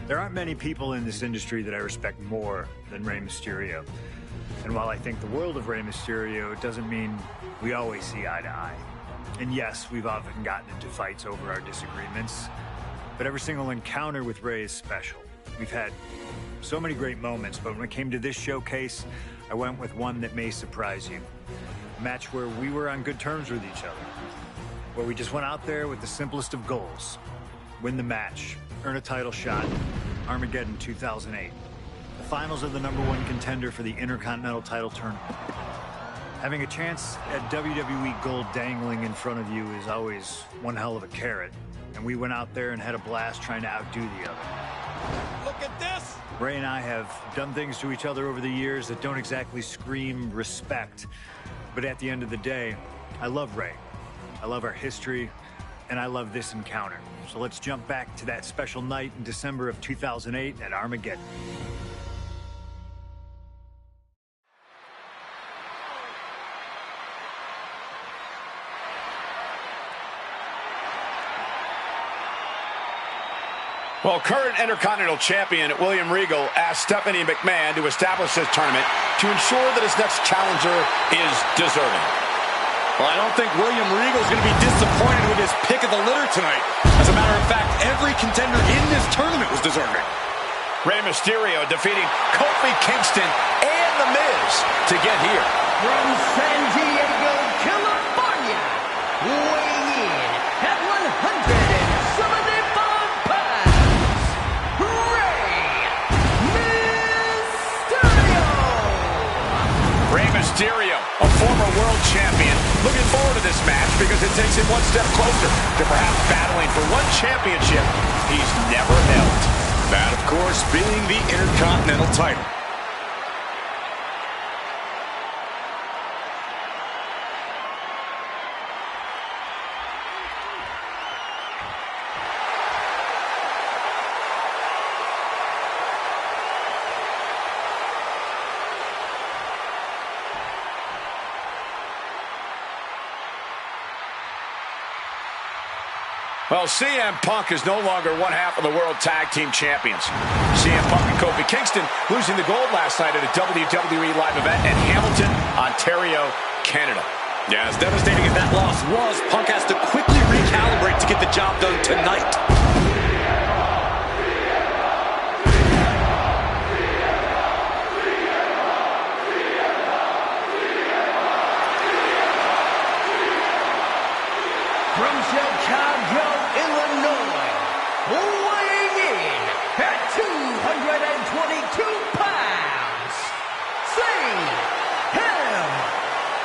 There aren't many people in this industry that I respect more than Rey Mysterio. And while I think the world of Rey Mysterio, it doesn't mean we always see eye to eye. And yes, we've often gotten into fights over our disagreements, but every single encounter with Rey is special. We've had so many great moments, but when it came to this showcase, I went with one that may surprise you. A match where we were on good terms with each other, where we just went out there with the simplest of goals. Win the match, earn a title shot, Armageddon 2008. The finals of the #1 contender for the Intercontinental title tournament. Having a chance at WWE Gold dangling in front of you is always one hell of a carrot, and we went out there and had a blast trying to outdo the other. Look at this! Rey and I have done things to each other over the years that don't exactly scream respect, but at the end of the day, I love Rey. I love our history, and I love this encounter. So let's jump back to that special night in December of 2008 at Armageddon. Well, current Intercontinental Champion William Regal asked Stephanie McMahon to establish this tournament to ensure that his next challenger is deserving. Well, I don't think William Regal is going to be disappointed with his pick of the litter tonight. As a matter of fact, every contender in this tournament was deserving. Rey Mysterio defeating Kofi Kingston and The Miz to get here. From San Diego, California, weighing in at 175 pounds, Rey Mysterio, a former world champion, looking forward to this match because it takes him one step closer to perhaps battling for one championship he's never held. That, of course, being the Intercontinental title. Well, CM Punk is no longer one half of the World Tag Team Champions. CM Punk and Kofi Kingston losing the gold last night at a WWE live event in Hamilton, Ontario, Canada. Yeah, as devastating as that loss was, Punk has to quickly recalibrate to get the job done tonight. From Chicago, Illinois, weighing in at 222 pounds, CM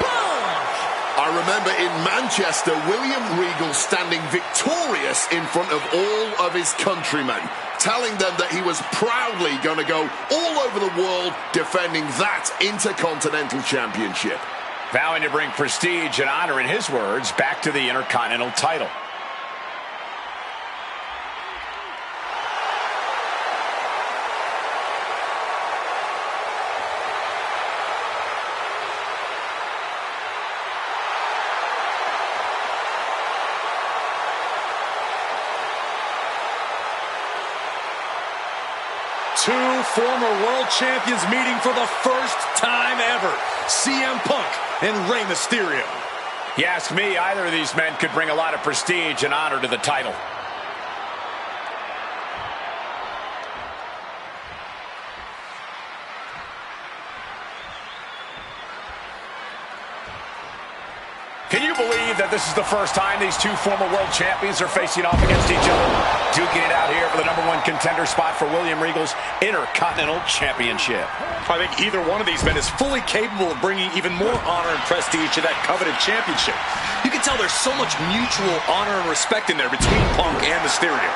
Punk. I remember in Manchester, William Regal standing victorious in front of all of his countrymen, telling them that he was proudly going to go all over the world defending that Intercontinental Championship. Vowing to bring prestige and honor, in his words, back to the Intercontinental title. Two former world champions meeting for the first time ever. CM Punk and Rey Mysterio. You ask me, either of these men could bring a lot of prestige and honor to the title. Can you believe that this is the first time these two former world champions are facing off against each other? Duking it out here for the #1 contender spot for William Regal's Intercontinental Championship. I think either one of these men is fully capable of bringing even more honor and prestige to that coveted championship. You can tell there's so much mutual honor and respect in there between Punk and Mysterio.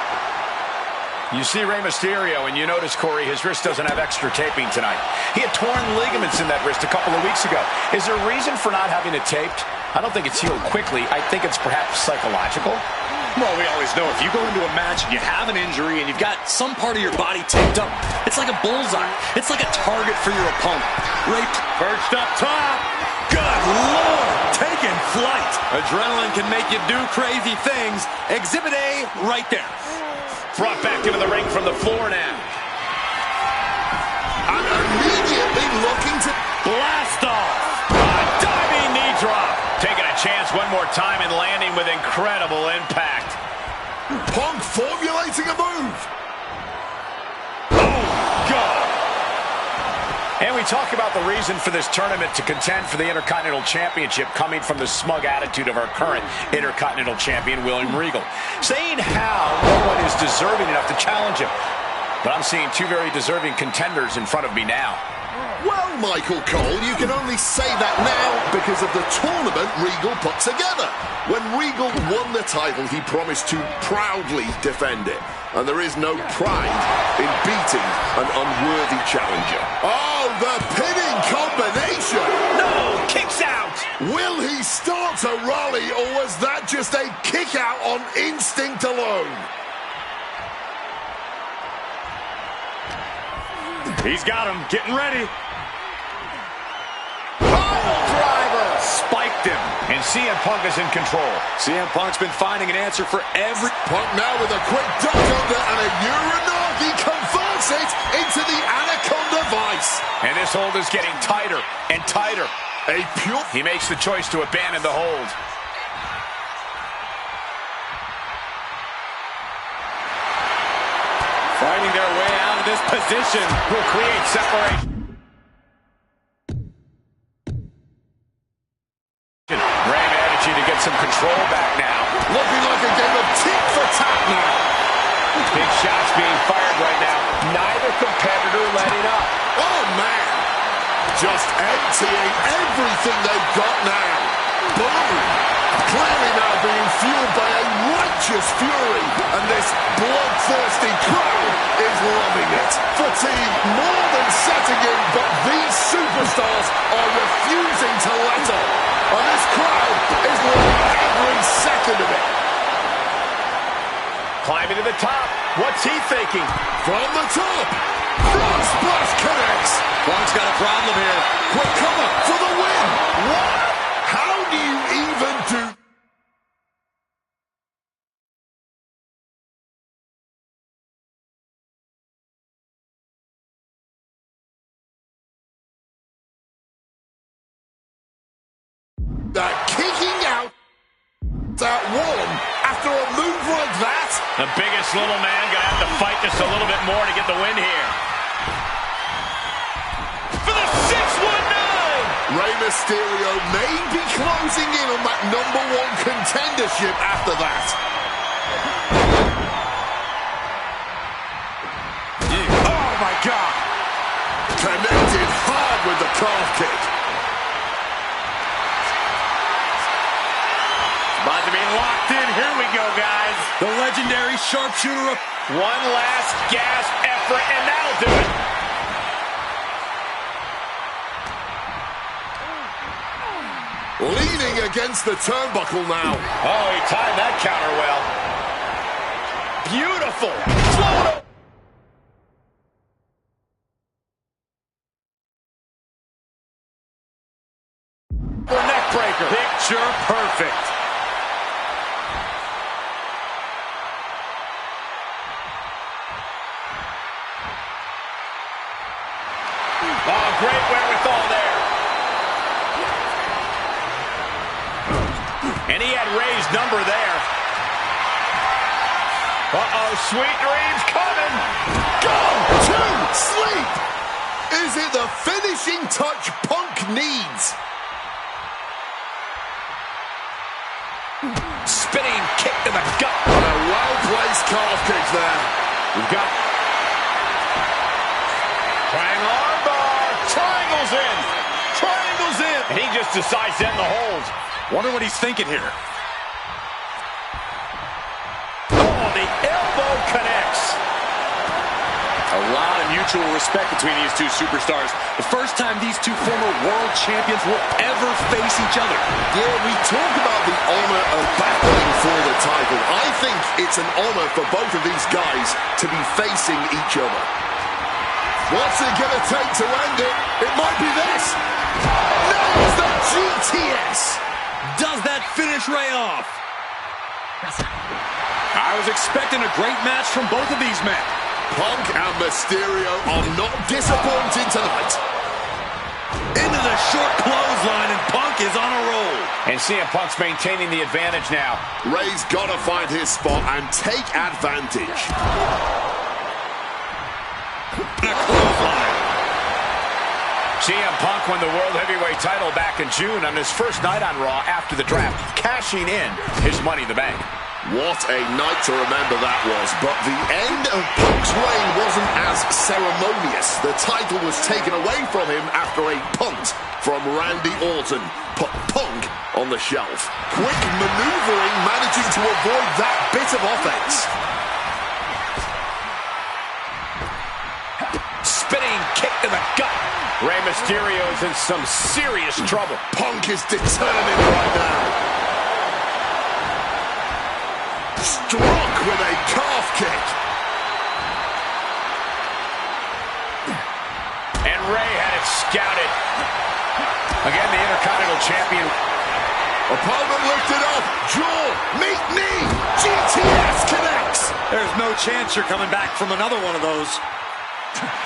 You see Rey Mysterio, and you notice, Corey, his wrist doesn't have extra taping tonight. He had torn ligaments in that wrist a couple of weeks ago. Is there a reason for not having it taped? I don't think it's healed quickly. I think it's perhaps psychological. Well, we always know if you go into a match and you have an injury and you've got some part of your body taped up, it's like a bullseye. It's like a target for your opponent. Right perched up top. Good Lord, taking flight. Adrenaline can make you do crazy things. Exhibit A right there. brought back into the ring from the floor now. And immediately looking to Blast off. A diving knee drop. Taking a chance one more time and landing with incredible impact. Punk formulating a move. Oh, God. And we talk about the reason for this tournament to contend for the Intercontinental Championship coming from the smug attitude of our current Intercontinental Champion, William Regal. Saying how no one is deserving enough to challenge him. But I'm seeing two very deserving contenders in front of me now. Well, Michael Cole, you can only say that now because of the tournament Regal put together. When Regal won the title, he promised to proudly defend it. And there is no pride in beating an unworthy challenger. Oh, the pinning combination! No, kicks out! Will he start a rally, or was that just a kick out on instinct alone? He's got him, getting ready. Pile driver! Spiked him. And CM Punk is in control. CM Punk's been finding an answer for every... Punk now with a quick duck under and a Uranagi converts it into the Anaconda Vice. And this hold is getting tighter and tighter. A pure... He makes the choice to abandon the hold. Finding their way out of this position will create separation. Ray managing to get some control back now. Looking like a game of tit for tat now. Big shots being fired right now. Neither competitor letting up. Oh, man. Just emptying everything they've got now. Boom. Clearly now being fueled by a righteous fury. And this bloodthirsty crowd is loving it. Fatigue more than setting in, but these superstars are refusing to let up. And this crowd is loving every second of it. Climbing to the top. What's he thinking? From the top. Front splash connects. Punk's got a problem here. Quick cover for the win. What? How do you even do... that kicking out that one after a move like that? The biggest little man gonna have to fight just a little bit more to get the win here. For the 619! Rey Mysterio may be closing in on that #1 contendership after that. Oh my God! Connected hard with the calf kick. About to be locked in. Here we go, guys. The legendary sharpshooter. One last gasp effort, and that'll do it. Leaning against the turnbuckle now. Oh, he timed that counter well. Beautiful. Float. Neck breaker. Picture perfect. Oh, great wherewithal there. And he had Ray's number there. Uh-oh, sweet dreams coming. Go to sleep. Is it the finishing touch Punk needs? Spinning kick to the gut. And a well-placed calf kick there. We've got triangle armbar. Triangles in. Triangles in. And he just decides to end the hold. Wonder what he's thinking here. Oh, the elbow connects. A lot of mutual respect between these two superstars. The first time these two former world champions will ever face each other. Yeah, we talk about the honor of battling for the title. I think it's an honor for both of these guys to be facing each other. What's it going to take to end it? It might be this. Nails the GTS. Does that finish Ray off? I was expecting a great match from both of these men. Punk and Mysterio are not disappointing tonight. Into the short clothesline, and Punk is on a roll. And CM Punk's maintaining the advantage now. Ray's got to find his spot and take advantage. And a clothesline. CM Punk won the World Heavyweight title back in June on his first night on Raw after the draft, cashing in his Money in the Bank. What a night to remember that was, but the end of Punk's reign wasn't as ceremonious. The title was taken away from him after a punt from Randy Orton. Put Punk on the shelf. Quick maneuvering, managing to avoid that bit of offense. Spinning kick to the gut. Rey Mysterio is in some serious trouble. Punk is determined right now. Struck with a calf kick. And Rey had it scouted. Again, the Intercontinental Champion. Opponent lifted up. Jaw, meet knee. GTS connects. There's no chance you're coming back from another one of those.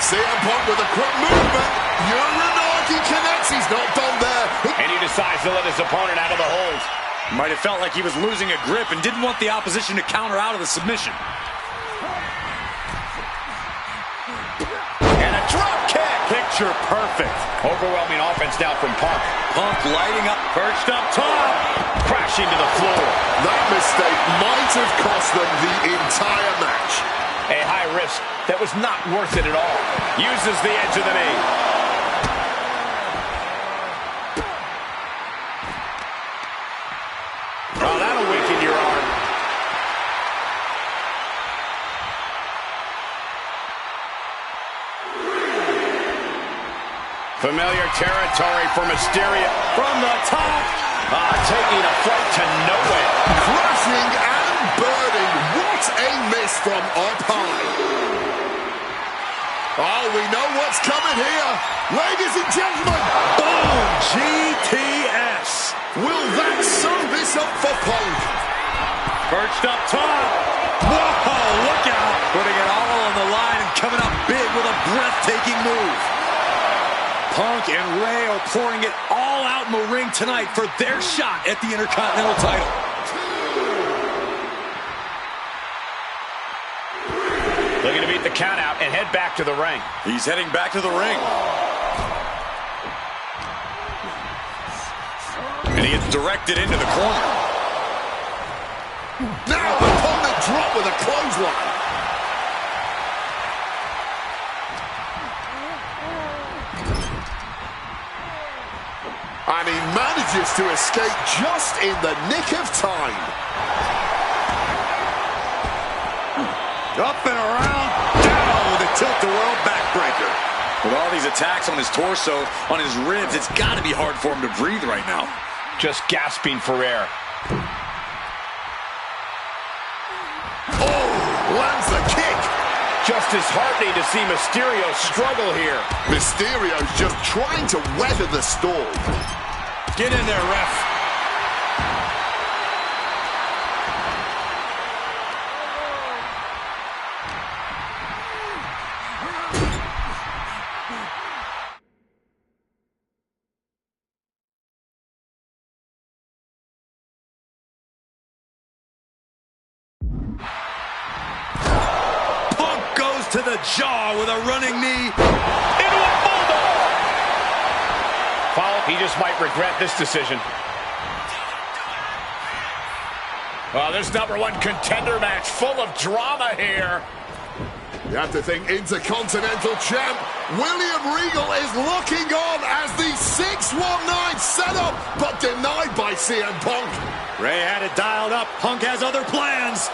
CM Punk with a quick movement. Uranagi connects. He's not done there. And he decides to let his opponent out of the hold. Might have felt like he was losing a grip and didn't want the opposition to counter out of the submission. And a drop kick. Picture perfect. Overwhelming offense now from Punk. Punk lighting up, perched up top. Crashing to the floor. That mistake might have cost them the entire match. A high risk that was not worth it at all. Uses the edge of the knee. Oh, that'll weaken your arm. Familiar territory for Mysterio. From the top. Taking a flight to nowhere. Crashing and burning. What a miss from up high. Oh, we know what's coming here. Ladies and gentlemen. Boom! GTS. Will that sew this up for Punk? Perched up top. Whoa, look out. Putting it all on the line and coming up big with a breathtaking move. Punk and Rey are pouring it all out in the ring tonight for their shot at the Intercontinental title. Looking to beat the count out and head back to the ring. He's heading back to the ring. And he gets directed into the corner. Now opponent drop with a clothesline. And he manages to escape just in the nick of time. Up and around, down with a tilt-the-world backbreaker. With all these attacks on his torso, on his ribs, it's got to be hard for him to breathe right now. Just gasping for air. Oh, lands the kick. Just disheartening to see Mysterio struggle here. Mysterio's just trying to weather the storm. Get in there, ref. To the jaw with a running knee into a bulldog. Foul. He just might regret this decision. Well, this #1 contender match full of drama here. You have to think Intercontinental Champ William Regal is looking on as the 619 setup, but denied by CM Punk. Rey had it dialed up. Punk has other plans.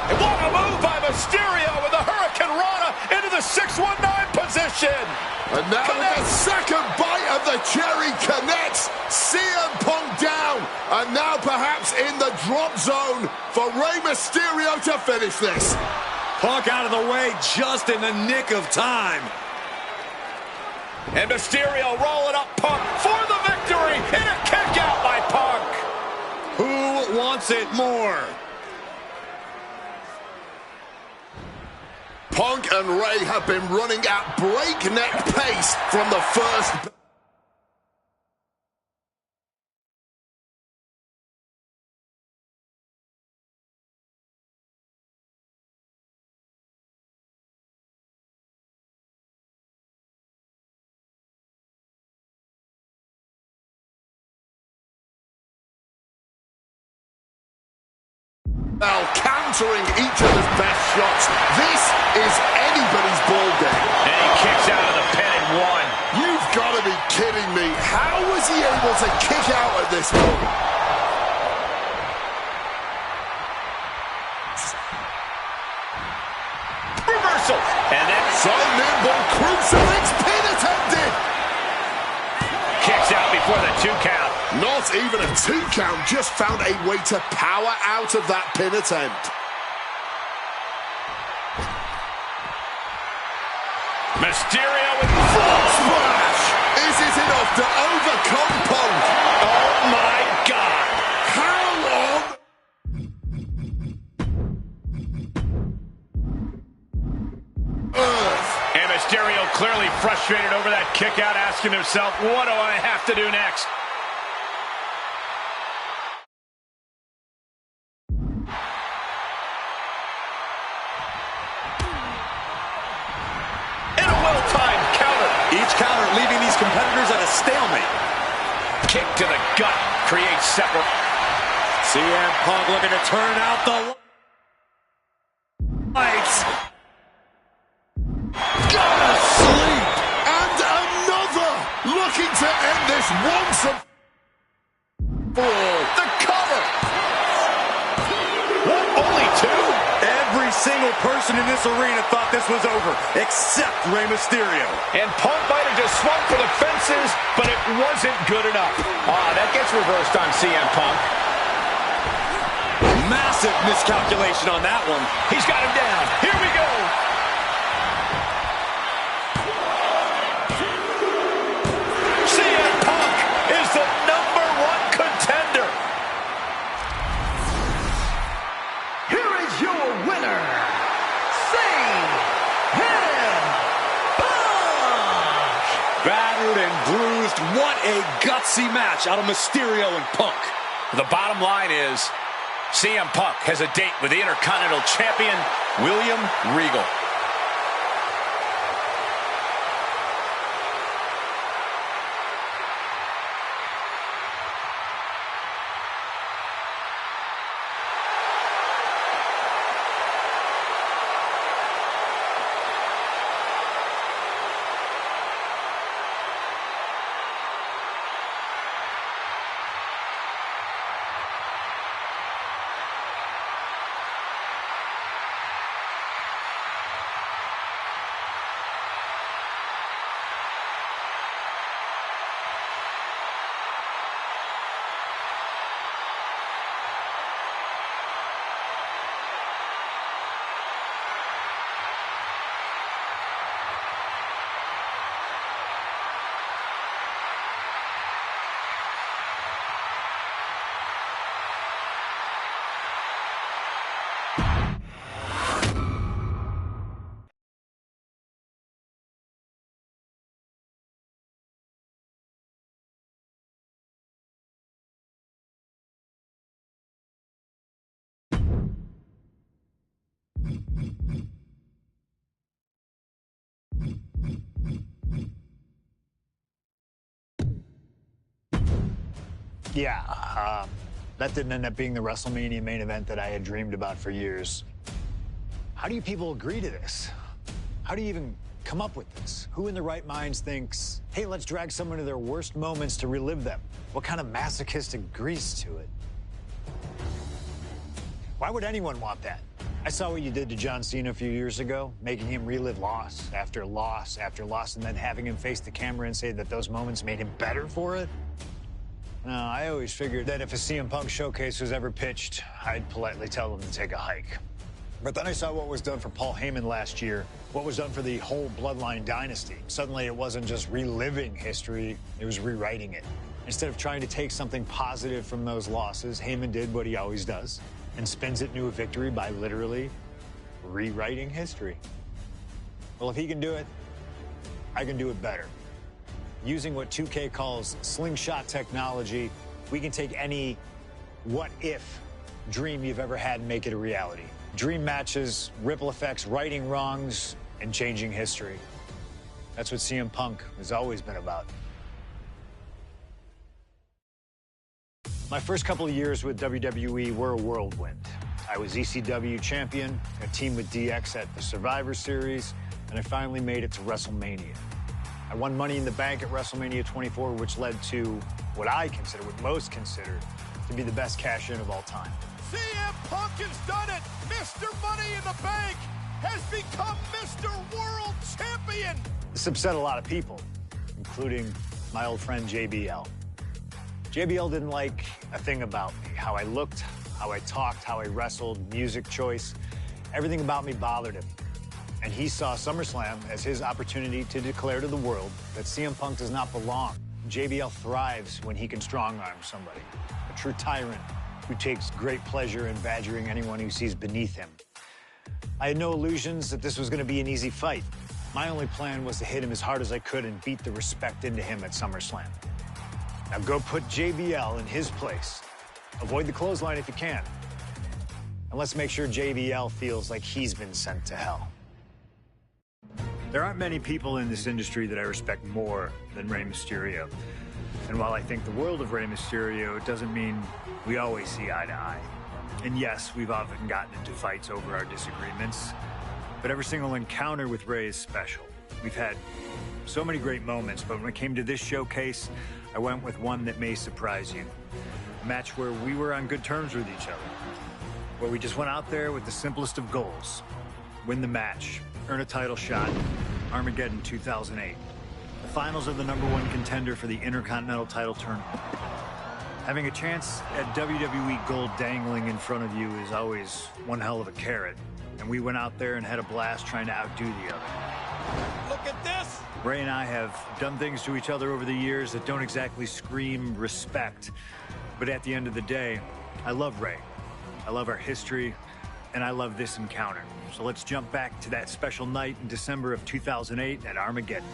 And what a move by Mysterio with a Hurricane Rana into the 619 position. And now the second bite of the cherry connects. CM Punk down. And now perhaps in the drop zone for Rey Mysterio to finish this. Punk out of the way just in the nick of time. And Mysterio rolling up Punk for the victory. And a kick out by Punk. Who wants it more? Punk and Ray have been running at breakneck pace from the first... Now countering each other's best shots. This is anybody's ball game. And he kicks out of the pin and one. You've got to be kidding me. How was he able to kick out at this point? Reversal. And then So nimble, crucifix pin attempted. kicks out before the 2 count. Not even a 2 count, just found a way to power out of that pin attempt. Mysterio with Frog splash! Is it enough to overcome Punk? oh my God. How long? Earth. And Mysterio clearly frustrated over that kick out, asking himself, what do I have to do next? And a well-timed counter. Each counter leaving these competitors at a stalemate. Kick to the gut creates separate. CM Punk looking to turn out the lights. Gonna sleep. And another! Looking to end this once and for all. The cover. What, only 2? Every single person in this arena thought this was over, except Rey Mysterio. And Punk might have just swung for the fences, but it wasn't good enough. That gets reversed on CM Punk. Massive miscalculation on that one. He's got him down. Here we go. CM Punk is the #1 contender. Here is your winner, CM Punk! Battered and bruised. What a gutsy match out of Mysterio and Punk. The bottom line is CM Punk has a date with the Intercontinental Champion, William Regal. Yeah, that didn't end up being the WrestleMania main event that I had dreamed about for years. How do you people agree to this? How do you even come up with this? Who in their right minds thinks, hey, let's drag someone to their worst moments to relive them? What kind of masochistic agrees to it? Why would anyone want that? I saw what you did to John Cena a few years ago, making him relive loss after loss after loss, and then having him face the camera and say that those moments made him better for it. No, I always figured that if a CM Punk showcase was ever pitched, I'd politely tell them to take a hike. But then I saw what was done for Paul Heyman last year, what was done for the whole Bloodline dynasty. Suddenly it wasn't just reliving history, it was rewriting it. Instead of trying to take something positive from those losses, Heyman did what he always does and spins it into a victory by literally rewriting history. Well, if he can do it, I can do it better. Using what 2K calls slingshot technology, we can take any what-if dream you've ever had and make it a reality. Dream matches, ripple effects, righting wrongs, and changing history. That's what CM Punk has always been about. My first couple of years with WWE were a whirlwind. I was ECW champion, a team with DX at the Survivor Series, and I finally made it to WrestleMania. I won Money in the Bank at WrestleMania 24, which led to what most consider to be the best cash-in of all time. CM Punk has done it! Mr. Money in the Bank has become Mr. World Champion! This upset a lot of people, including my old friend JBL. JBL didn't like a thing about me, how I looked, how I talked, how I wrestled, music choice. Everything about me bothered him. And he saw SummerSlam as his opportunity to declare to the world that CM Punk does not belong. JBL thrives when he can strong-arm somebody, a true tyrant who takes great pleasure in badgering anyone who sees beneath him. I had no illusions that this was going to be an easy fight. My only plan was to hit him as hard as I could and beat the respect into him at SummerSlam. Now go put JBL in his place. Avoid the clothesline if you can. And let's make sure JBL feels like he's been sent to hell. There aren't many people in this industry that I respect more than Rey Mysterio. And while I think the world of Rey Mysterio, it doesn't mean we always see eye to eye. And yes, we've often gotten into fights over our disagreements, but every single encounter with Rey is special. We've had so many great moments, but when it came to this showcase, I went with one that may surprise you. A match where we were on good terms with each other, where we just went out there with the simplest of goals. Win the match, earn a title shot, Armageddon 2008. The finals of the #1 contender for the Intercontinental title tournament. Having a chance at WWE gold dangling in front of you is always one hell of a carrot. And we went out there and had a blast trying to outdo the other. Look at this! Rey and I have done things to each other over the years that don't exactly scream respect. But at the end of the day, I love Rey. I love our history, and I love this encounter. So let's jump back to that special night in December of 2008 at Armageddon.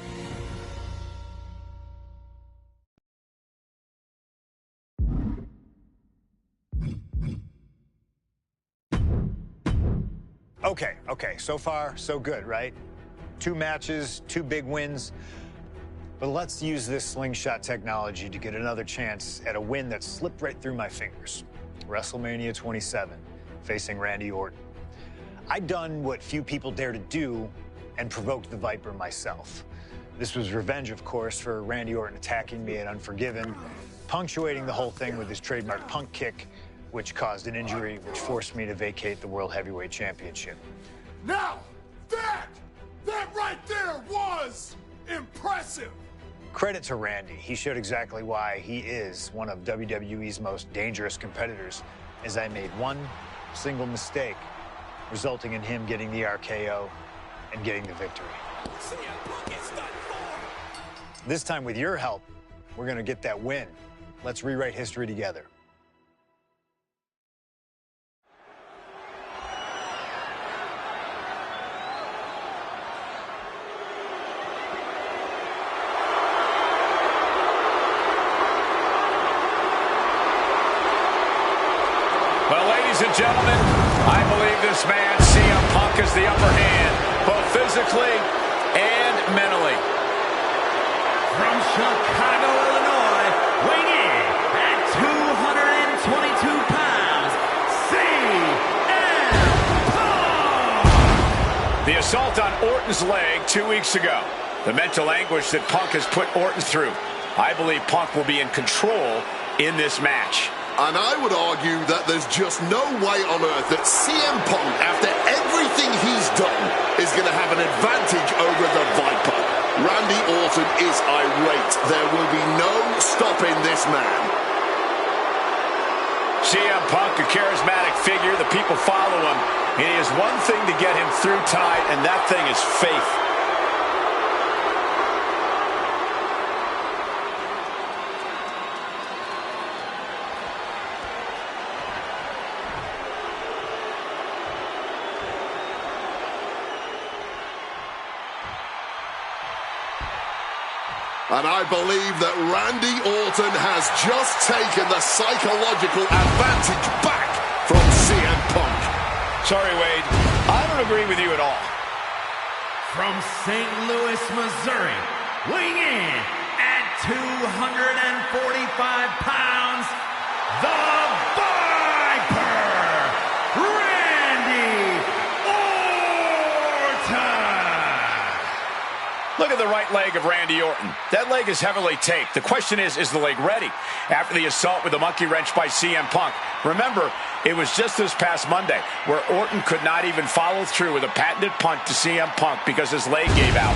Okay, so far, so good, right? 2 matches, 2 big wins. But let's use this slingshot technology to get another chance at a win that slipped right through my fingers. WrestleMania 27, facing Randy Orton. I'd done what few people dare to do and provoked the Viper myself. This was revenge, of course, for Randy Orton attacking me at Unforgiven, punctuating the whole thing with his trademark punk kick, which caused an injury, which forced me to vacate the World Heavyweight Championship. Now, that right there was impressive! Credit to Randy. He showed exactly why he is one of WWE's most dangerous competitors, as I made one single mistake, resulting in him getting the RKO and getting the victory. This time, with your help, we're going to get that win. Let's rewrite history together. Well, ladies and gentlemen, I believe this man, CM Punk, has the upper hand, both physically and mentally. From Chicago, Illinois, weighing in at 222 pounds, CM Punk! The assault on Orton's leg 2 weeks ago. The mental anguish that Punk has put Orton through. I believe Punk will be in control in this match. And I would argue that there's just no way on earth that CM Punk, after everything he's done, is going to have an advantage over the Viper. Randy Orton is irate. There will be no stopping this man. CM Punk, a charismatic figure. The people follow him. And he has one thing to get him through tonight, and that thing is faith. And I believe that Randy Orton has just taken the psychological advantage back from CM Punk. Sorry, Wade. I don't agree with you at all. From St. Louis, Missouri, weighing in at 245 pounds, the Viper, Randy Orton. Look at the right leg of Randy Orton. That leg is heavily taped. The question is the leg ready? After the assault with the monkey wrench by CM Punk. Remember, it was just this past Monday where Orton could not even follow through with a patented punt to CM Punk because his leg gave out.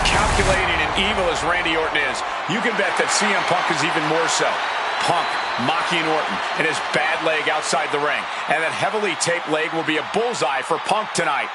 Calculating and evil as Randy Orton is, you can bet that CM Punk is even more so. Punk mocking Orton and his bad leg outside the ring. And that heavily taped leg will be a bullseye for Punk tonight.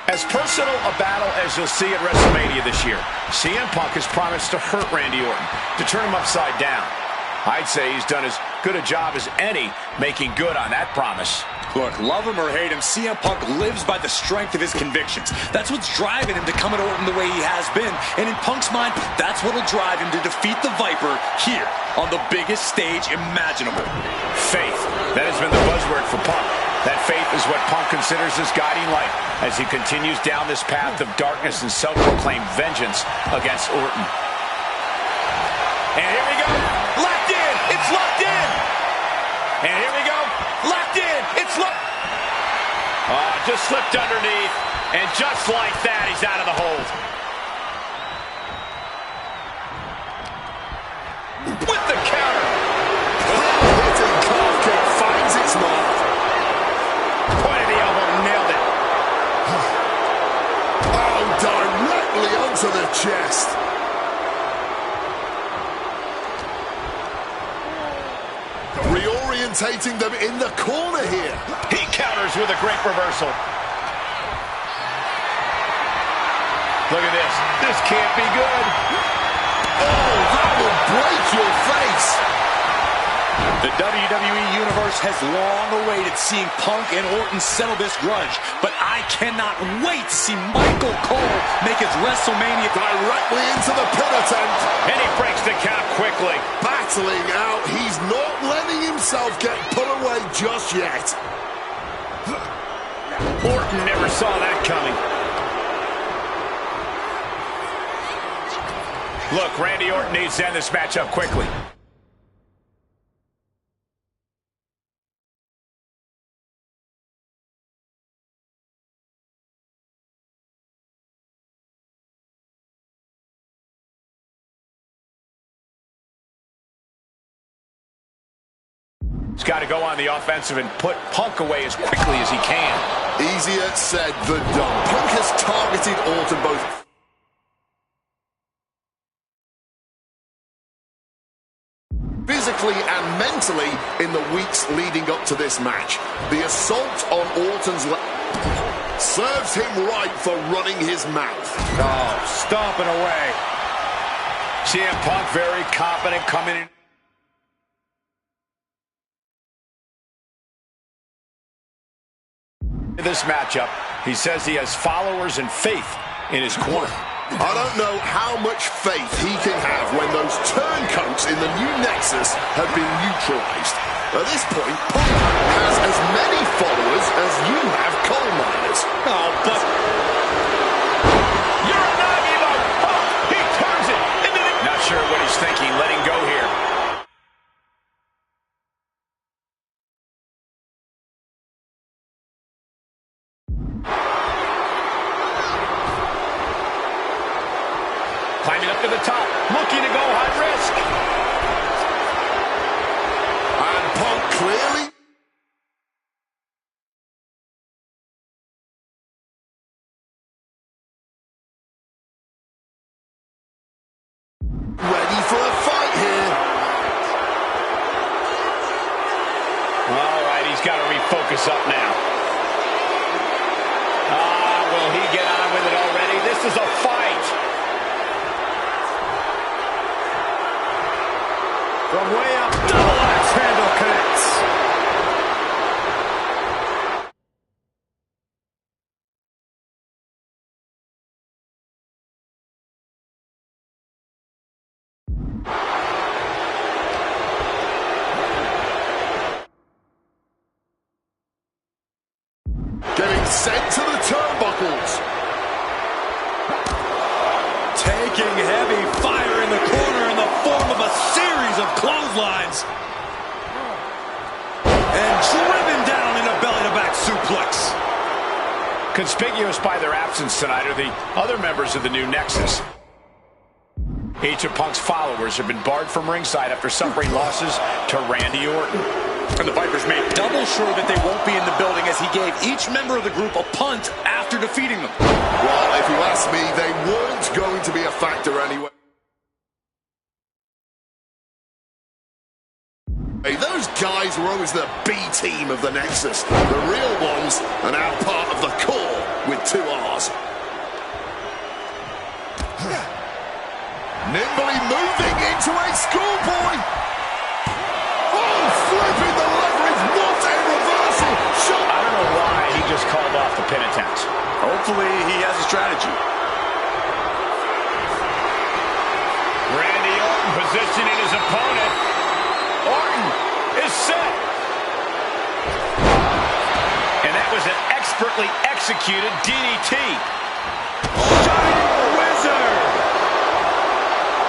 As personal a battle as you'll see at WrestleMania this year, CM Punk has promised to hurt Randy Orton, to turn him upside down. I'd say he's done as good a job as any making good on that promise. Look, love him or hate him, CM Punk lives by the strength of his convictions. That's what's driving him to come at Orton the way he has been. And in Punk's mind, that's what'll drive him to defeat the Viper here on the biggest stage imaginable. Faith. That has been the buzzword for Punk. That faith is what Punk considers his guiding light as he continues down this path of darkness and self-proclaimed vengeance against Orton. And here we go. Locked in. It's locked in. And here we go. Locked in. It's locked. Just slipped underneath. And just like that, he's out of the hold. With the counter. Hitting calf kick finds its mark. Point of the elbow, nailed it. Oh, directly onto the chest. Reorientating them in the corner here. He counters with a great reversal. Look at this. This can't be good. Oh, that will break your face. The WWE Universe has long awaited seeing Punk and Orton settle this grudge, but I cannot wait to see Michael Cole make his WrestleMania Directly into the pin attempt. And he breaks the count quickly. Battling out. He's not letting himself get put away just yet. Orton never saw that coming. Look, Randy Orton needs to end this match up quickly. He's got to go on the offensive and put Punk away as quickly as he can. Easier said than done. Punk has targeted Orton both physically and mentally in the weeks leading up to this match. The assault on Orton's serves him right for running his mouth. Oh, stomping away. CM Punk very confident coming in. This matchup, he says he has followers and faith in his corner. I don't know how much faith he can have when those turncoats in the new Nexus have been neutralized. At this point, Punk has as many followers as you have coal miners. Oh, but you're a Nagimo. Oh, he turns it into the... Not sure what he's thinking, letting go here. to the top, looking to go high risk. And Punk clearly ready for a fight here. All right, he's got to refocus up now. Will he get on with it already? This is a fight. From way up, double axe handle connects. Getting sent to the turnbuckles. Taking heavy fire in the corner in the form of a series of clotheslines. And driven down in a belly-to-back suplex. Conspicuous by their absence tonight are the other members of the new Nexus. Each of Punk's followers have been barred from ringside after suffering losses to Randy Orton. And the Vipers made double sure that they won't be in the building as he gave each member of the group a punt after defeating them. Well, if you ask me, they weren't going to be a factor anyway. Hey, those guys were always the B team of the Nexus. The real ones are now part of the core with 2 R's. Nimbly moving into a schoolboy. Oh, flipping the leverage. What a reversal. Shot. I don't know why he just called off the pin attempt. Hopefully he has a strategy. Randy Orton positioning his opponent. Orton is set. And that was an expertly executed DDT. Shining Wizard!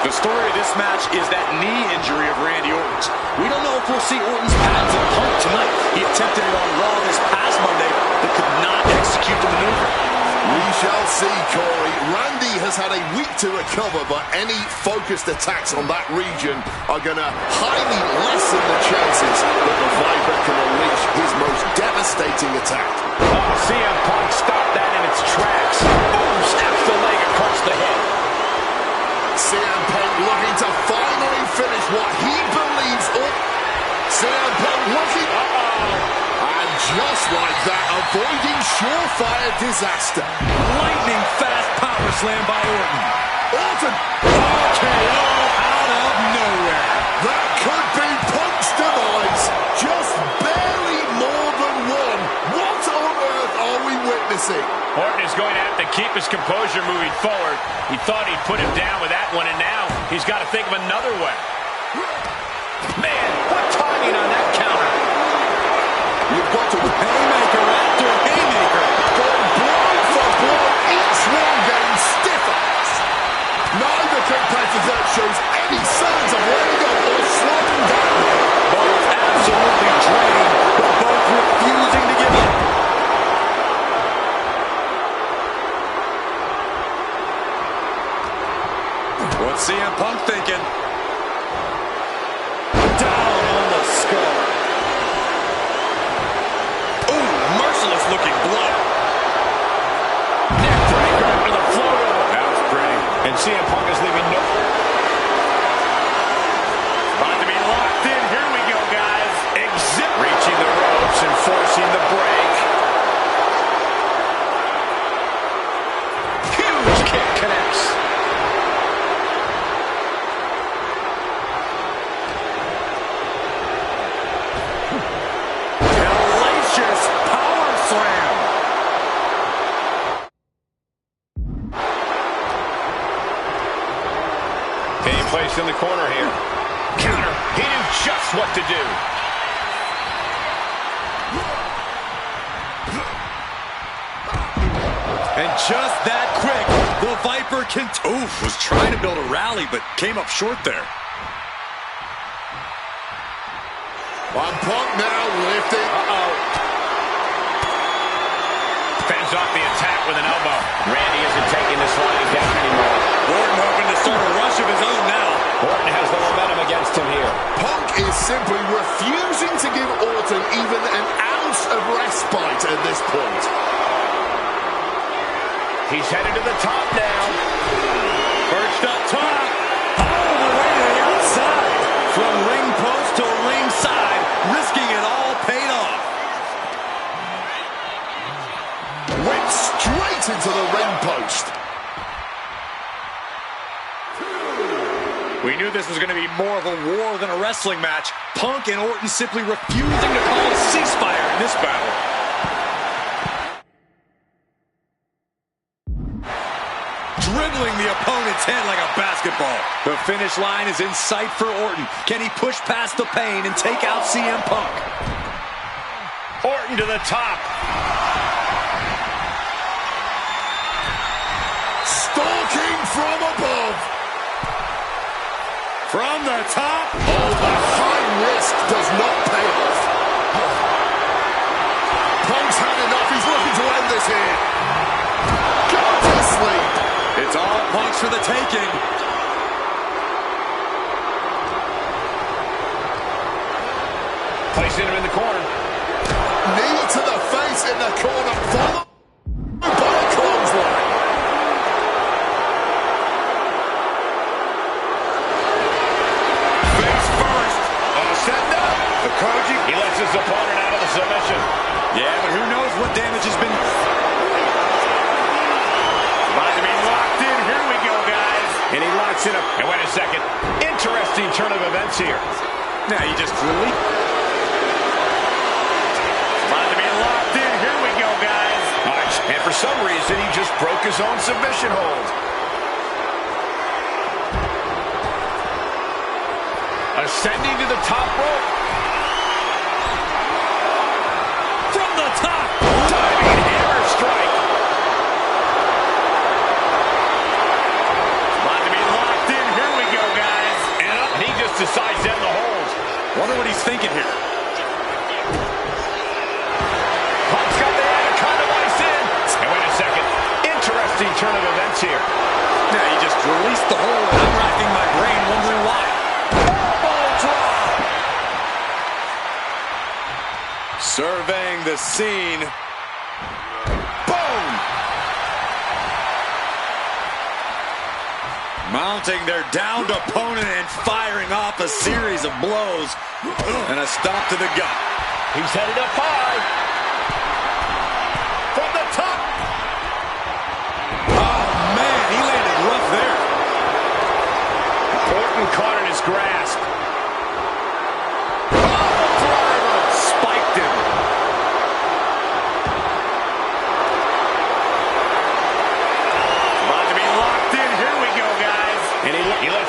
The story of this match is that knee injury of Randy Orton's. We don't know if we'll see Orton's patterns of Punk tonight. He attempted it on Raw this past Monday, but could not execute the maneuver. We shall see, Corey. Randy has had a week to recover, but any focused attacks on that region are going to highly lessen the chances that the Viper can unleash his most devastating attack. Oh, CM Punk stopped that in its tracks. Boom, snaps the leg across the head. CM Punk looking to finally finish what he believes. CM Punk looking. And just like that, avoiding surefire disaster. Lightning fast power slam by Orton. Orton. RKO out of nowhere. That could be Punk's demise. Just barely more than one. What on earth are we witnessing? Orton is going to have to keep his composure moving forward. He thought he'd put him down with that one, and now he's got to think of another way. Man, what timing on that counter. You've got to Haymaker after haymaker. going blow for blow. Each one getting stiffer. Neither competitor shows any signs of letting up or slowing down. Both absolutely drained, but both refusing to give up. What's CM Punk thinking? Down on the skull. Ooh, merciless looking blow. Neck breaker after the float. That was pretty. And CM Punk is leaving no... About to be locked in. Here we go, guys. Exit. Reaching the ropes and forcing the break. Huge kick connects. Hellacious power slam. Being placed in the corner here. Counter. He knew just what to do. And just that quick, the Viper was trying to build a rally, but came up short there. One Punk now lifting. Fends off the attack with an elbow. Randy isn't taking this lying down anymore. Orton hoping to start a run simply refusing to give Orton even an ounce of respite at this point. He's headed to the top now. Perched up top. All the way to the outside. From ring post to ringside, risking it all paid off. Went straight into the ring post. We knew this was going to be more of a war than a wrestling match. Punk and Orton simply refusing to call a ceasefire in this battle. Dribbling the opponent's head like a basketball. The finish line is in sight for Orton. Can he push past the pain and take out CM Punk? Orton to the top. Stalking from above. From the top. Oh, the high risk does not pay off. Punk's had enough. He's looking to end this here. Go to sleep. It's all Punk's for the taking. Placing him in the corner. Knee to the face in the corner. Followed by a clothesline. Face first. Send up. The Koji. He lets his opponent out of the submission. Yeah, but who knows what damage has been... About to be locked in. Here we go, guys. And he locks it up. And wait a second. Interesting turn of events here. Now you just really... About to be locked in. Here we go, guys. All right. And for some reason, he just broke his own submission hold. Ascending to the top rope. From the top. Diving hammer strike. About to be locked in. Here we go, guys. And up. He just decides to end the hold. Wonder what he's thinking here. Punk's got the anaconda vice in. And wait a second. Interesting turn of events here. Now you just released the hold. I'm racking my brain wondering why. Surveying the scene. Boom! Mounting their downed opponent and firing off a series of blows. And a stop to the gut. He's headed up high. From the top. Oh, man, he landed rough there. Orton caught in his grasp.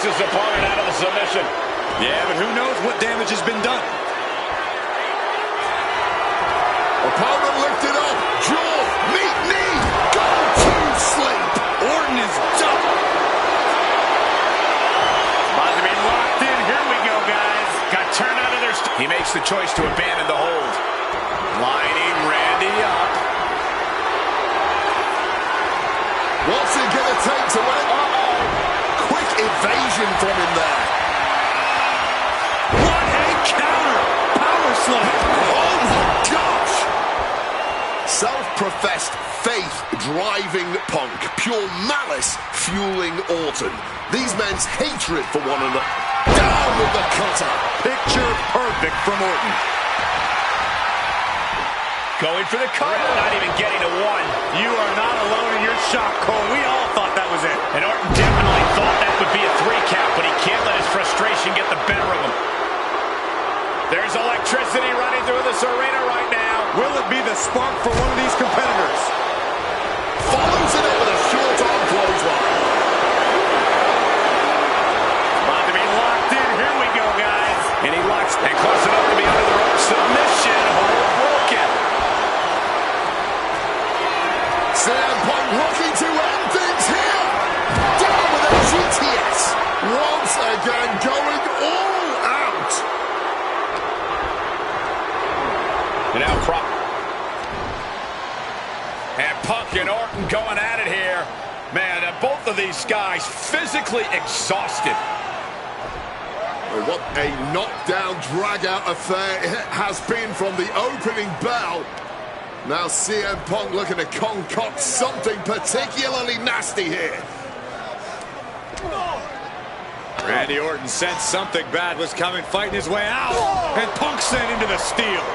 His opponent out of the submission. Yeah, but who knows what damage has been done. Opponent lifted up. Jaw. Meet knee. Go to sleep. Orton is done. About to be locked in. Here we go, guys. Got turned out of their... He makes the choice to abandon the hold. Lining Randy up. What's it going to take to win? Evasion from him there. What a counter! Power slam! Oh my gosh! Self-professed faith driving Punk. Pure malice fueling Orton. These men's hatred for one another. Down with the cutter. Picture perfect from Orton. Going for the cover. Not even getting to one. You are not alone in your shock, Cole. We all thought that was it. And Orton definitely thought that would be a 3 count, but he can't let his frustration get the better of him. There's electricity running through this arena right now. Will it be the spark for one of these competitors? Follows it up with a short arm clothesline. About to be locked in. Here we go, guys. And he locks and close enough to be under the rope. Submission. Hold broken. CM Punk looking to end things here. Down with a GTS. Once again going all out. And now Prop. And Punk and Orton going at it here. Man, both of these guys physically exhausted. Well, what a knockdown, drag-out affair it has been from the opening bell. Now CM Punk looking to concoct something particularly nasty here. Randy Orton sensed something bad was coming, fighting his way out, and Punk sent into the steel.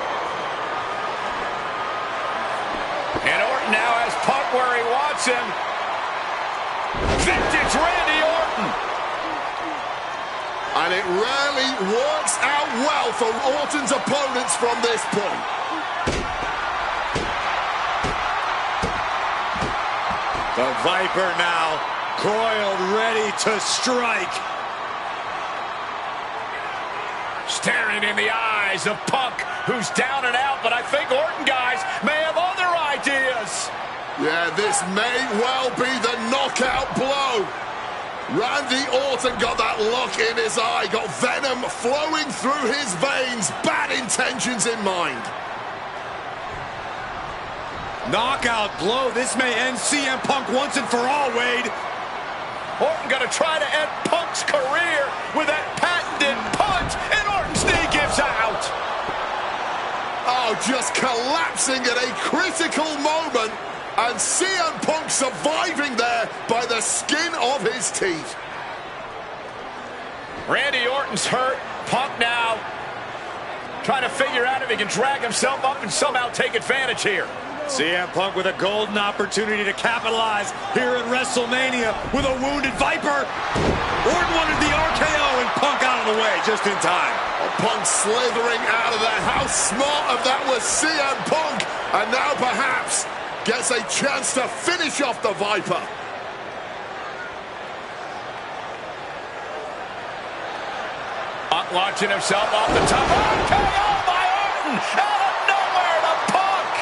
And Orton now has Punk where he wants him. Vintage Randy Orton. And it rarely works out well for Orton's opponents from this point. The Viper now coiled, ready to strike. Staring in the eyes of Punk, who's down and out, but I think Orton, guys, may have other ideas. Yeah, this may well be the knockout blow. Randy Orton got that look in his eye, got venom flowing through his veins, bad intentions in mind. Knockout blow. This may end CM Punk once and for all, Wade. Orton gonna try to end Punk's career with that patented punch, and Orton's knee gives out. Oh, just collapsing at a critical moment, and CM Punk surviving there by the skin of his teeth. Randy Orton's hurt. Punk now trying to figure out if he can drag himself up and somehow take advantage here. CM Punk with a golden opportunity to capitalize here at WrestleMania with a wounded Viper. Orton wanted the RKO and Punk out of the way just in time. Punk slithering out of there. How smart of that was CM Punk. And now perhaps gets a chance to finish off the Viper. Punk launching himself off the top. RKO by Orton! Out of nowhere to Punk!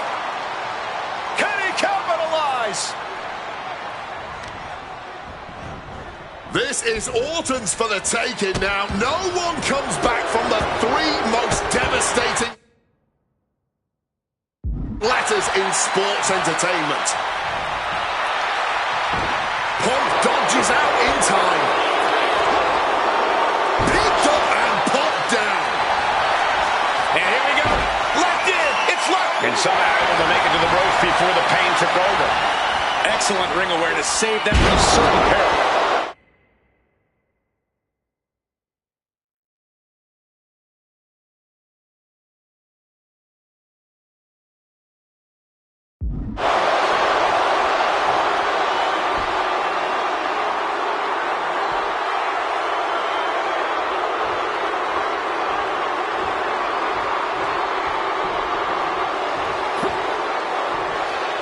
Can he capitalize? This is Orton's for the taking now. No one comes back from the three most devastating letters in sports entertainment. Punk dodges out in time. Picked up and popped down. And here we go. Left in. It's left. And somehow able to make it to the ropes before the pain took over. Excellent ring awareness. Saved them from certain peril.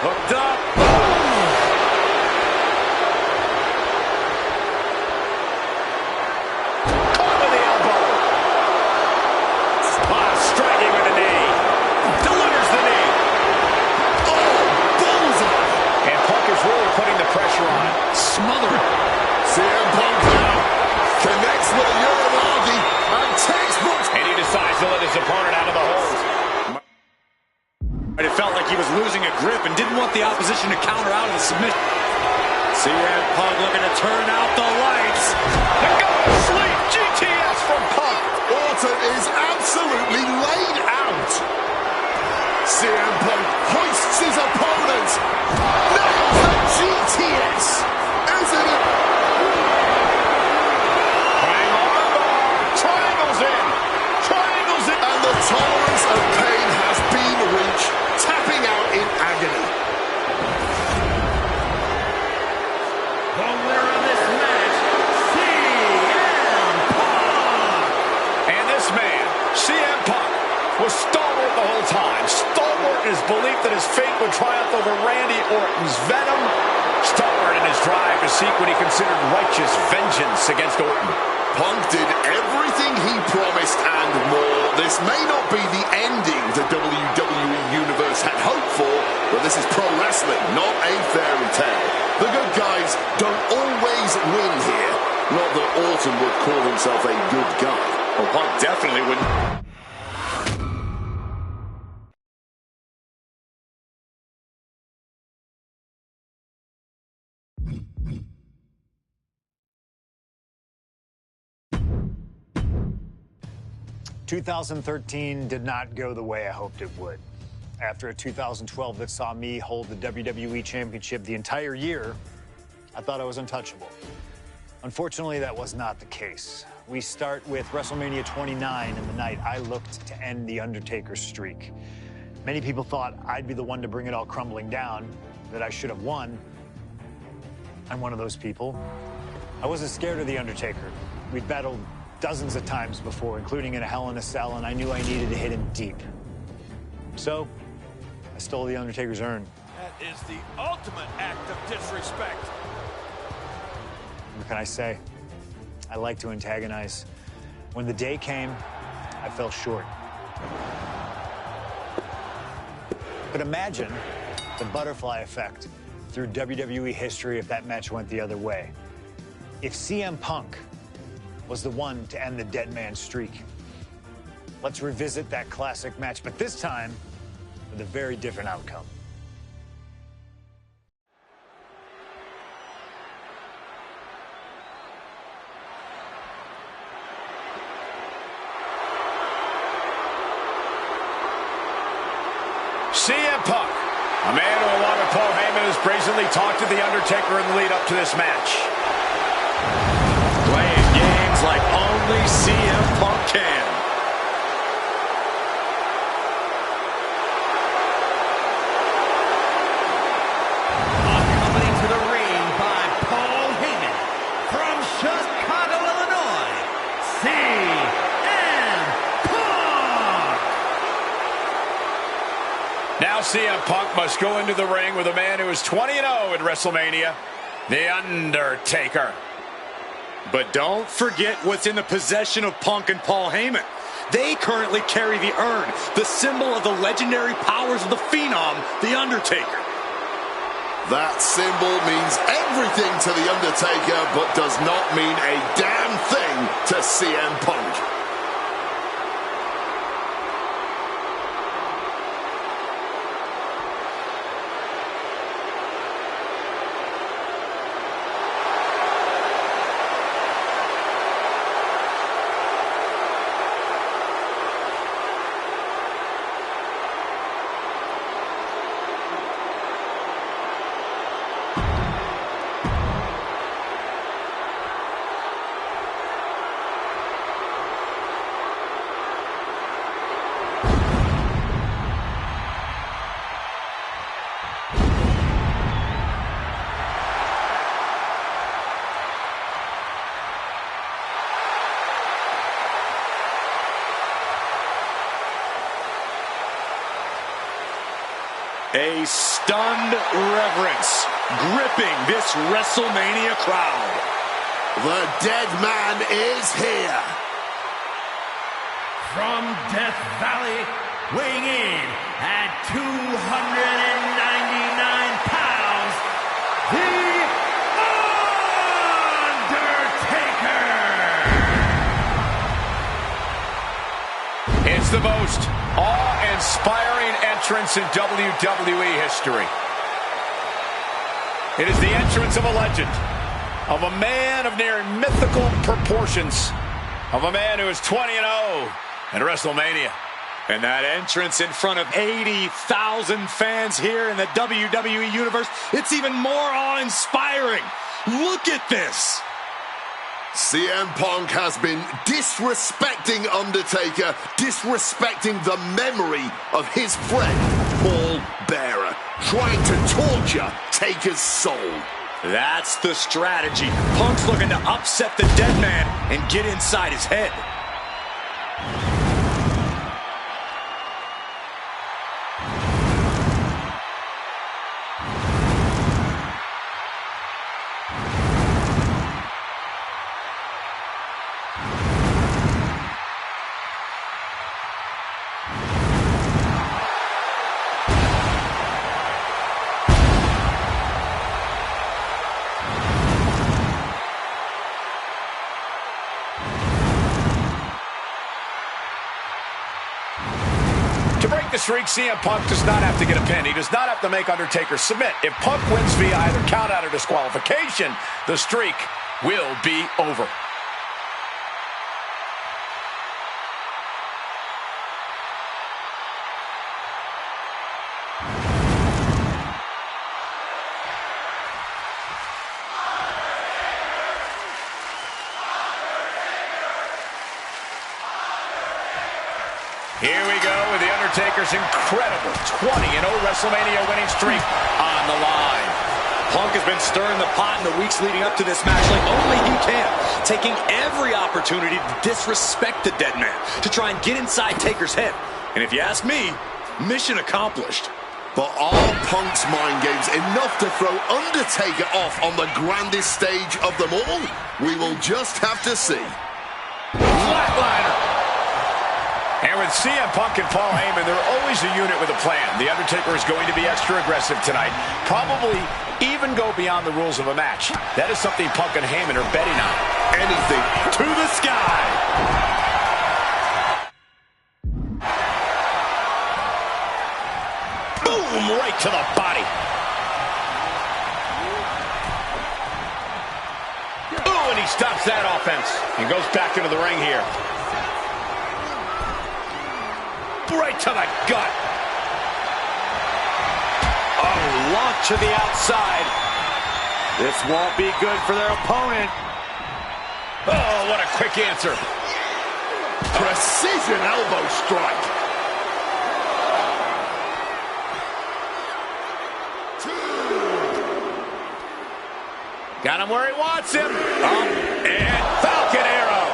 Hooked up. Caught with the elbow. Striking with the knee. Delivers the knee. Oh, bullseye. And Punk is really putting the pressure on. Smothering. CM Punk now connects with a Uranagi and textbooks. And he decides to let his opponent out of the hold. It felt like he was losing a grip and didn't want the opposition to counter out of the submission. CM Punk looking to turn out the lights. The go to sleep. GTS from Punk. Orton is absolutely laid out. CM Punk hoists his opponent. Nails the GTS. Isn't it? Triangles in. Triangles in. And the tolerance of pain has been reached. Tapping out in agony. The winner of this match, CM Punk! And this man, CM Punk, was stalwart the whole time. Stalwart in his belief that his fate would triumph over Randy Orton's venom. Stalwart in his drive to seek what he considered righteous vengeance against Orton. Punk did everything he promised and more. This may not be the ending the WWE Universe had hoped for, but this is pro wrestling, not a fairy tale. The good guys don't always win here. Not that Orton would call himself a good guy. Well, Punk definitely wouldn't. 2013 did not go the way I hoped it would. After a 2012 that saw me hold the WWE Championship the entire year, I thought I was untouchable. Unfortunately, that was not the case. We start with WrestleMania 29 and the night I looked to end The Undertaker's streak. Many people thought I'd be the one to bring it all crumbling down, that I should have won. I'm one of those people. I wasn't scared of The Undertaker. We'd battled dozens of times before, including in a Hell in a Cell, and I knew I needed to hit him deep. So, I stole The Undertaker's urn. That is the ultimate act of disrespect. What can I say? I like to antagonize. When the day came, I fell short. But imagine the butterfly effect through WWE history if that match went the other way. If CM Punk was the one to end the dead man streak. Let's revisit that classic match, but this time with a very different outcome. CM Punk, a man who, along with Paul Heyman, has brazenly talked to The Undertaker in the lead up to this match. Playing games like only CM Punk can. Accompanied to the ring by Paul Heyman from Chicago, Illinois, CM Punk. Now CM Punk must go into the ring with a man who is 20-0 in WrestleMania, The Undertaker. But don't forget what's in the possession of Punk and Paul Heyman. They currently carry the urn, the symbol of the legendary powers of the Phenom, The Undertaker. That symbol means everything to The Undertaker, but does not mean a damn thing to CM Punk. A stunned reverence gripping this WrestleMania crowd. The dead man is here. From Death Valley, weighing in at 299 pounds, The Undertaker! It's the most awe-inspiring entrance in WWE history. It is the entrance of a legend, of a man of near mythical proportions, of a man who is 20-0 in WrestleMania. And that entrance in front of 80,000 fans here in the WWE Universe, it's even more awe-inspiring. Look at this. CM Punk has been disrespecting Undertaker, disrespecting the memory of his friend, Paul Bearer, trying to torture Taker's soul. That's the strategy. Punk's looking to upset the dead man and get inside his head. To break the streak, CM Punk does not have to get a pin. He does not have to make Undertaker submit. If Punk wins via either countout or disqualification, the streak will be over. Undertaker's incredible 20-0 WrestleMania winning streak on the line. Punk has been stirring the pot in the weeks leading up to this match like only he can, taking every opportunity to disrespect the dead man, to try and get inside Taker's head. And if you ask me, mission accomplished. But are Punk's mind games enough to throw Undertaker off on the grandest stage of them all? We will just have to see. Flatliner. And with CM Punk and Paul Heyman, they're always a unit with a plan. The Undertaker is going to be extra aggressive tonight. Probably even go beyond the rules of a match. That is something Punk and Heyman are betting on. Anything To the sky. Boom, right to the body. Ooh, and he stops that offense and goes back into the ring here. Right to the gut. Oh, launch to the outside. This won't be good for their opponent. Oh, what a quick answer. precision elbow strike. Got him where he wants him. And Falcon Arrow.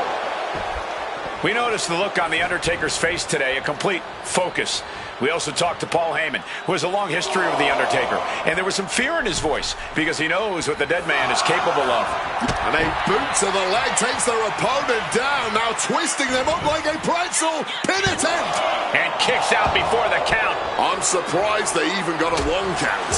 We noticed the look on The Undertaker's face today, a complete focus. We also talked to Paul Heyman, who has a long history with The Undertaker. And there was some fear in his voice because he knows what the dead man is capable of. And a boot to the leg takes their opponent down, now twisting them up like a pretzel. Pin attempt. And kicks out before the count. I'm surprised they even got a 1 count.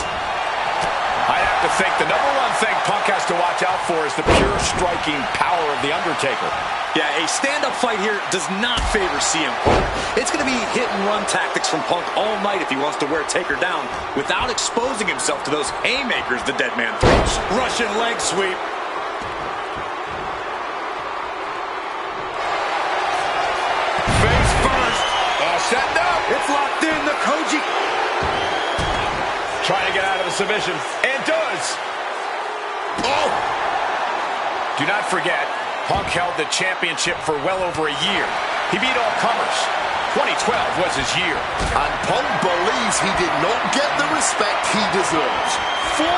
I'd have to think the number one thing Punk has to watch out for is the pure striking power of The Undertaker. Yeah, a stand-up fight here does not favor CM Punk. It's going to be hit-and-run tactics from Punk all night if he wants to wear Taker down without exposing himself to those haymakers the dead man throws. Russian leg sweep. Face first. Setting up. It's locked in, the Koji. Trying to get out of the submission. And does. Oh! Do not forget, Punk held the championship for well over a year. He beat all comers. 2012 was his year. And Punk believes he did not get the respect he deserves. 434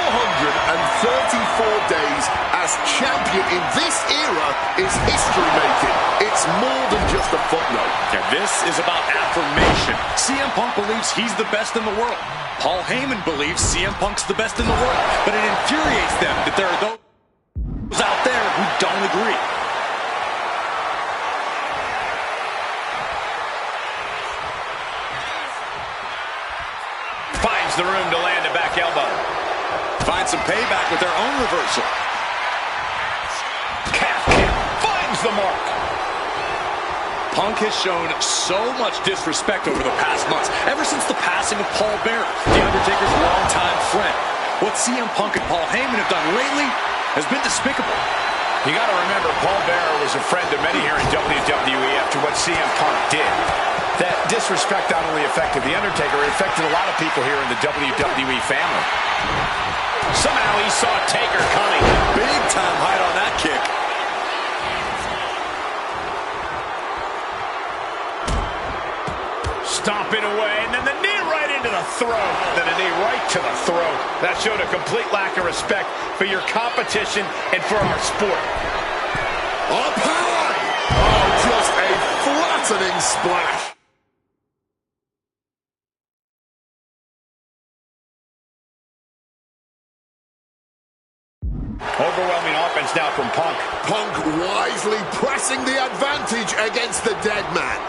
days as champion in this era is history-making. It's more than just a footnote. Yeah, this is about affirmation. CM Punk believes he's the best in the world. Paul Heyman believes CM Punk's the best in the world. But it infuriates them that there are those out there who don't agree. Finds the room to land a back elbow. Find some payback with their own reversal. Calf kick. Finds the mark. Punk has shown so much disrespect over the past months, ever since the passing of Paul Bearer, The Undertaker's longtime friend. What CM Punk and Paul Heyman have done lately has been despicable. You got to remember, Paul Bearer was a friend of many here in WWE after what CM Punk did. That disrespect not only affected The Undertaker, it affected a lot of people here in the WWE family. Somehow he saw Taker coming. Big time height on that kick. Stomping away, and then the knee right into the throat. Then a knee right to the throat. That showed a complete lack of respect for your competition and for our sport. Up high! Oh, just a flattening splash. Overwhelming offense now from Punk. Punk wisely pressing the advantage against the dead man.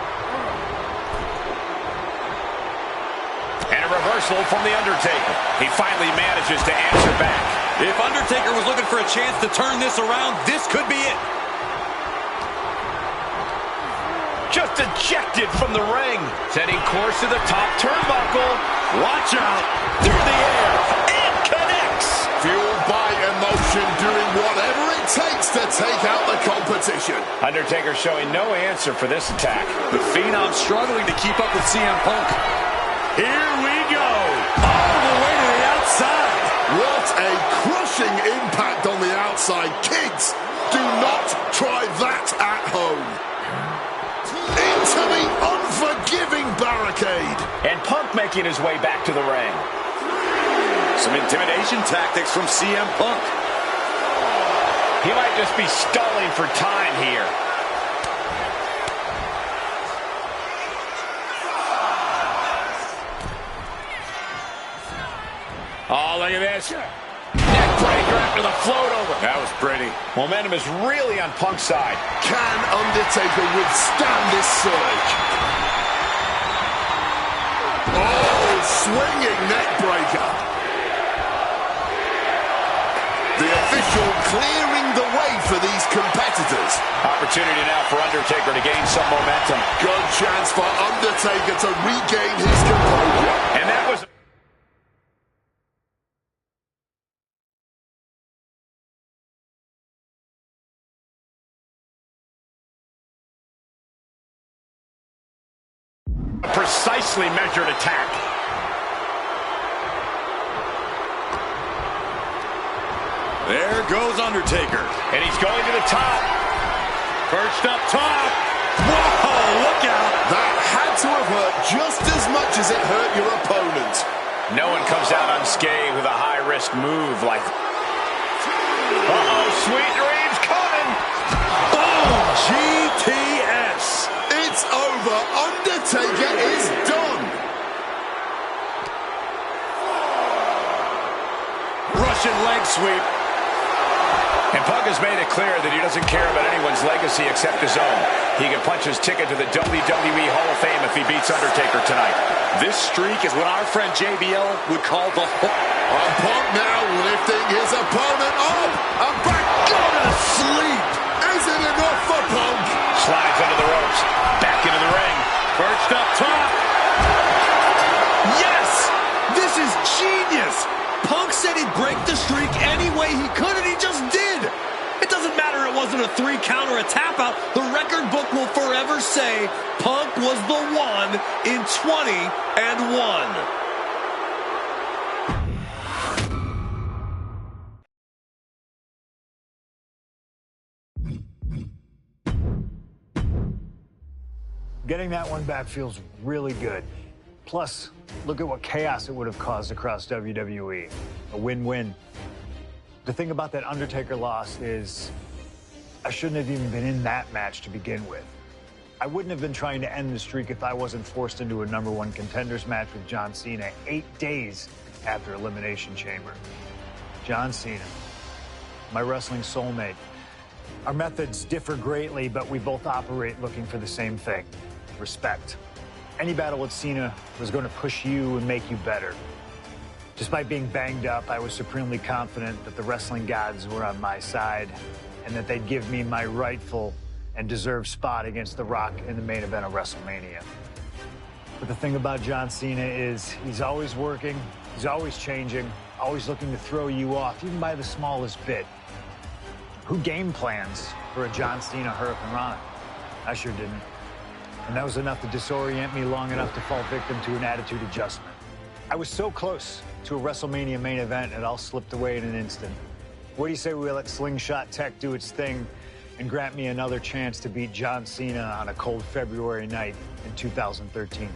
And a reversal from The Undertaker. He finally manages to answer back. If Undertaker was looking for a chance to turn this around, this could be it. Just ejected from the ring. Setting course to the top turnbuckle. Watch out. Through the air. And connects. Fueled by emotion, doing whatever it takes to take out the competition. Undertaker showing no answer for this attack. The Phenom struggling to keep up with CM Punk. Here we go. All the way to the outside. What a crushing impact on the outside. Kids, do not try that at home. Into the unforgiving barricade. And working his way back to the ring. Some intimidation tactics from CM Punk. He might just be stalling for time here. Oh, look at this. Neckbreaker after the float over. That was pretty. Momentum is really on Punk's side. Can Undertaker withstand this surge? Oh, swinging neckbreaker. The official clearing the way for these competitors. Opportunity now for Undertaker to gain some momentum. Good chance for Undertaker to regain his composure. And that was... a precisely measured attack. There goes Undertaker. And he's going to the top. Perched up top. Whoa, look out. That had to have hurt just as much as it hurt your opponent. No one comes out unscathed with a high-risk move like... Uh-oh, sweet dreams coming. Boom, GTS. It's over. Undertaker is done. Russian leg sweep. And Punk has made it clear that he doesn't care about anyone's legacy except his own. He can punch his ticket to the WWE Hall of Fame if he beats Undertaker tonight. This streak is what our friend JBL would call the hook. Punk now lifting his opponent up and back. Go to sleep. Is it enough for Punk? Slides under the ropes. Back into the ring. Perched up top. Yes! This is genius! Punk said he'd break the streak any way he could, and he just did! It doesn't matter it wasn't a 3 count or a tap out. The record book will forever say Punk was the one in 20-1. Getting that one back feels really good. Plus, look at what chaos it would have caused across WWE. A win-win. The thing about that Undertaker loss is I shouldn't have even been in that match to begin with. I wouldn't have been trying to end the streak if I wasn't forced into a #1 contenders match with John Cena 8 days after Elimination Chamber. John Cena, my wrestling soulmate. Our methods differ greatly, but we both operate looking for the same thing: respect. Any battle with Cena was going to push you and make you better. Despite being banged up, I was supremely confident that the wrestling gods were on my side and that they'd give me my rightful and deserved spot against The Rock in the main event of WrestleMania. But the thing about John Cena is he's always working, he's always changing, always looking to throw you off, even by the smallest bit. Who game plans for a John Cena hurricanrana? I sure didn't. And that was enough to disorient me long enough to fall victim to an attitude adjustment. I was so close to a WrestleMania main event, it all slipped away in an instant. What do you say we let Slingshot Tech do its thing and grant me another chance to beat John Cena on a cold February night in 2013?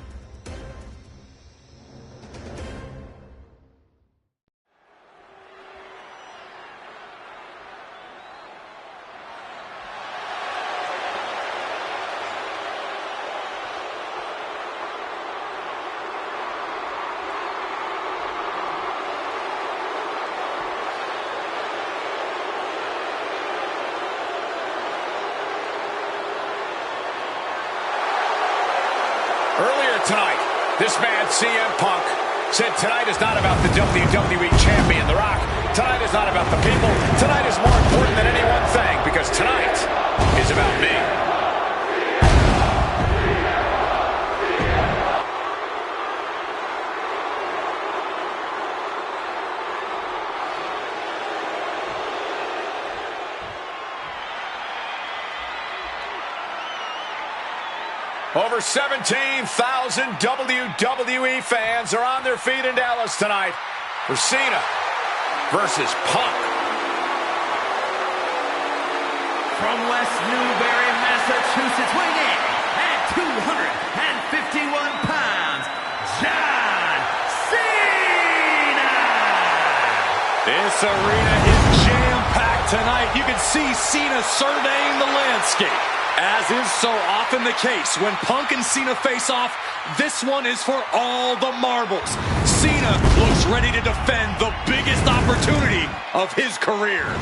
Earlier tonight, this man, CM Punk, said tonight is not about the WWE Champion, The Rock. Tonight is not about the people. Tonight is more important than any one thing, because tonight is about me. Over 17,000 WWE fans are on their feet in Dallas tonight for Cena versus Punk. From West Newbury, Massachusetts, weighing in at 251 pounds, John This arena is jam-packed tonight. You can see Cena surveying the landscape. As is so often the case, when Punk and Cena face off, this one is for all the marbles. Cena looks ready to defend the biggest opportunity of his career.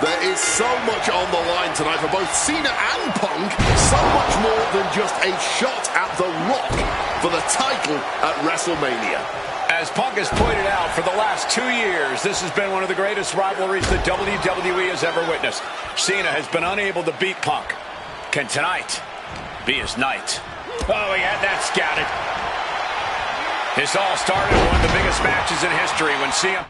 There is so much on the line tonight for both Cena and Punk. So much more than just a shot at The Rock for the title at WrestleMania. As Punk has pointed out, for the last 2 years, this has been one of the greatest rivalries the WWE has ever witnessed. Cena has been unable to beat Punk. Can tonight be his night? Oh, he had that scouted. This all started with one of the biggest matches in history when Cena...